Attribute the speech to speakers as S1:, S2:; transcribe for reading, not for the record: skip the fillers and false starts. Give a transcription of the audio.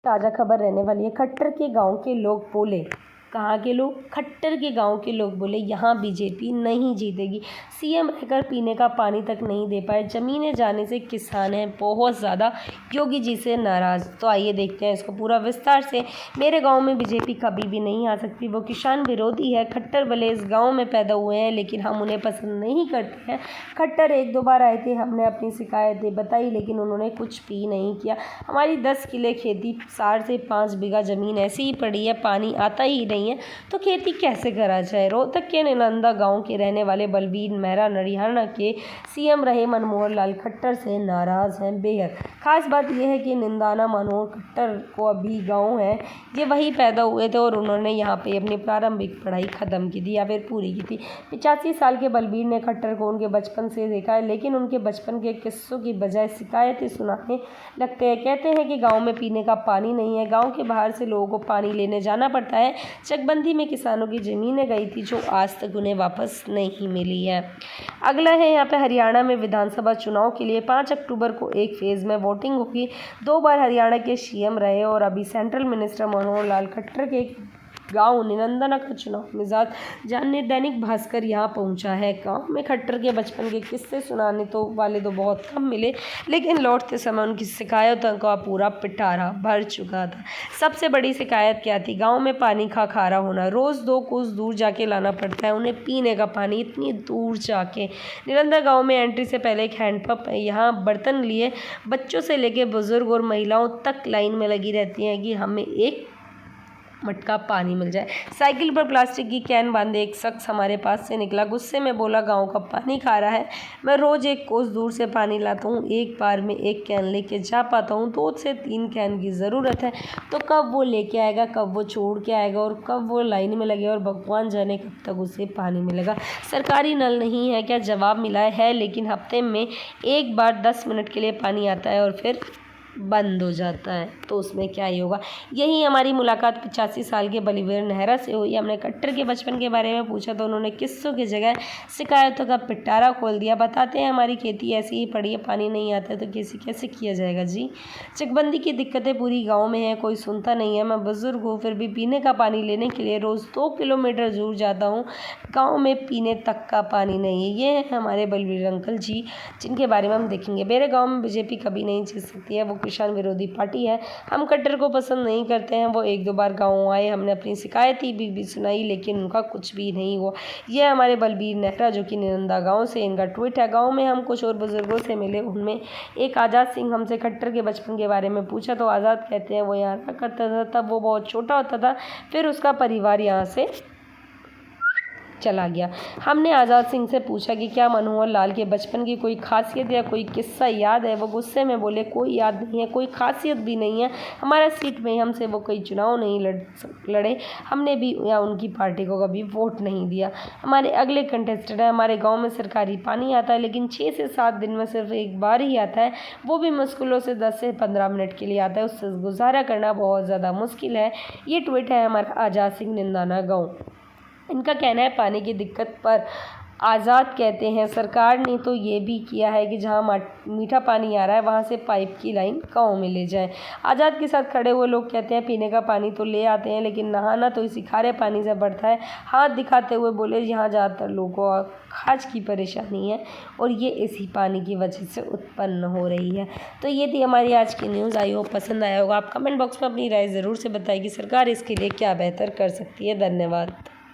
S1: ताज़ा खबर रहने वाली है। खट्टर के गांव के लोग बोले, कहाँ के लोग? खट्टर के गांव के लोग बोले यहाँ बीजेपी नहीं जीतेगी। सीएम रहकर पीने का पानी तक नहीं दे पाए, ज़मीनें जाने से किसान हैं बहुत ज़्यादा योगी जी से नाराज़। तो आइए देखते हैं इसको पूरा विस्तार से। मेरे गांव में बीजेपी कभी भी नहीं आ सकती, वो किसान विरोधी है। खट्टर भले इस गाँव में पैदा हुए हैं लेकिन हम उन्हें पसंद नहीं करते हैं। खट्टर 1-2 बार आए थे, हमने अपनी शिकायतें बताई लेकिन उन्होंने कुछ भी नहीं किया। हमारी 10 किले खेती, 4 से 5 बीघा ज़मीन ऐसी ही पड़ी है, पानी आता ही नहीं है तो खेती कैसे करा जाए। रोहतक के निलंदा गांव के रहने वाले बलबीर मेहरा हरियाणा के सीएम रहे मनोहर लाल खट्टर से नाराज़ हैं बेहद। खास बात यह है कि निंदाना मनोहर खट्टर को अभी गांव है, ये वही पैदा हुए थे और उन्होंने यहाँ पे अपनी प्रारंभिक पढ़ाई ख़त्म की थी या फिर पूरी की थी। 85 साल के बलबीर ने खट्टर को उनके बचपन से देखा है लेकिन उनके बचपन के किस्सों की बजाय शिकायतें सुनाने लगते हैं। कहते हैं कि गाँव में पीने का पानी नहीं है, गाँव के बाहर से लोगों को पानी लेने जाना पड़ता है। चकबंदी में किसानों की ज़मीनें गई थी जो आज तक उन्हें वापस नहीं मिली है। अगला है यहाँ पे हरियाणा में विधानसभा चुनाव के लिए 5 अक्टूबर को एक फेज़ में वोटिंग होगी। 2 बार हरियाणा के सीएम रहे और अभी सेंट्रल मिनिस्टर मनोहर लाल खट्टर के गांव निलंदना का चुनाव मिजाज जानने दैनिक भास्कर यहाँ पहुँचा है। गांव में खट्टर के बचपन के किस्से सुनाने वाले तो बहुत कम मिले लेकिन लौटते समय उनकी शिकायतों का पूरा पिटारा भर चुका था। सबसे बड़ी शिकायत क्या थी? गांव में पानी का खारा होना, रोज़ 2 कोस दूर जाके लाना पड़ता है उन्हें पीने का पानी, इतनी दूर जाके। निलंदा गाँव में एंट्री से पहले एक हैंडपंप है, यहाँ बर्तन लिए बच्चों से लेके बुजुर्ग और महिलाओं तक लाइन में लगी रहती हैं कि हमें एक मटका पानी मिल जाए। साइकिल पर प्लास्टिक की कैन बांधे एक शख्स हमारे पास से निकला, गुस्से में बोला गांव का पानी खा रहा है, मैं रोज़ 1 कोस दूर से पानी लाता हूँ, एक बार में 1 कैन लेके जा पाता हूँ, 2 से 3 कैन की ज़रूरत है। तो कब वो लेके आएगा, कब वो छोड़ के आएगा और कब वो लाइन में लगेगा और भगवान जाने कब तक उसे पानी मिलेगा। सरकारी नल नहीं है क्या? जवाब मिला है लेकिन हफ्ते में एक बार 10 मिनट के लिए पानी आता है और फिर बंद हो जाता है, तो उसमें क्या ही होगा। यही हमारी मुलाकात 85 साल के बलबीर मेहरा से हुई। हमने खट्टर के बचपन के बारे में पूछा तो उन्होंने किस्सों की जगह शिकायतों का पिटारा खोल दिया। बताते हैं हमारी खेती ऐसी ही पड़ी है, पानी नहीं आता है तो कैसे किया जाएगा जी। चकबंदी की दिक्कतें पूरी गाँव में है, कोई सुनता नहीं है। मैं बुजुर्ग हूँ फिर भी पीने का पानी लेने के लिए रोज़ 2 किलोमीटर दूर जाता हूँ, गाँव में पीने तक का पानी नहीं है। ये है हमारे बलबीर अंकल जी जिनके बारे में हम देखेंगे। मेरे गाँव में बीजेपी कभी नहीं जीत सकती है, वो किसान विरोधी पार्टी है। हम खट्टर को पसंद नहीं करते हैं। वो 1-2 बार गाँव आए, हमने अपनी शिकायतें भी सुनाई लेकिन उनका कुछ भी नहीं हुआ। यह हमारे बलबीर मेहरा जो कि निलंदा गाँव से, इनका ट्वीट है। गाँव में हम कुछ और बुजुर्गों से मिले, उनमें एक आज़ाद सिंह हमसे खट्टर के बचपन के बारे में पूछा तो आज़ाद कहते हैं वो यहाँ रहा करता था, तब वो बहुत छोटा होता था, फिर उसका परिवार यहाँ से चला गया। हमने आज़ाद सिंह से पूछा कि क्या मनोहर लाल के बचपन की कोई खासियत या कोई किस्सा याद है? वो गुस्से में बोले कोई याद नहीं है, कोई खासियत भी नहीं है, हमारा सीट में हमसे वो कोई चुनाव नहीं लड़े, हमने भी या उनकी पार्टी को कभी वोट नहीं दिया। हमारे अगले कंटेस्टेंट है, हमारे गाँव में सरकारी पानी आता है लेकिन 6 से 7 दिन में सिर्फ एक बार ही आता है, वो भी मुश्किलों से 10 से 15 मिनट के लिए आता है, उससे गुजारा करना बहुत ज़्यादा मुश्किल है। ये ट्वीट है हमारा आज़ाद सिंह निंदाना गाँव। इनका कहना है पानी की दिक्कत पर आज़ाद कहते हैं सरकार ने तो ये भी किया है कि जहाँ मीठा पानी आ रहा है वहाँ से पाइप की लाइन गाँव में ले जाएं। आज़ाद के साथ खड़े हुए लोग कहते हैं पीने का पानी तो ले आते हैं लेकिन नहाना तो इसी खारे पानी से बढ़ता है। हाथ दिखाते हुए बोले यहाँ ज़्यादातर लोगों को खाज की परेशानी है और ये इसी पानी की वजह से उत्पन्न हो रही है। तो ये थी हमारी आज की न्यूज़। आई होप पसंद आया होगा। आप कमेंट बॉक्स में अपनी राय ज़रूर से बताइए कि सरकार इसके लिए क्या बेहतर कर सकती है। धन्यवाद।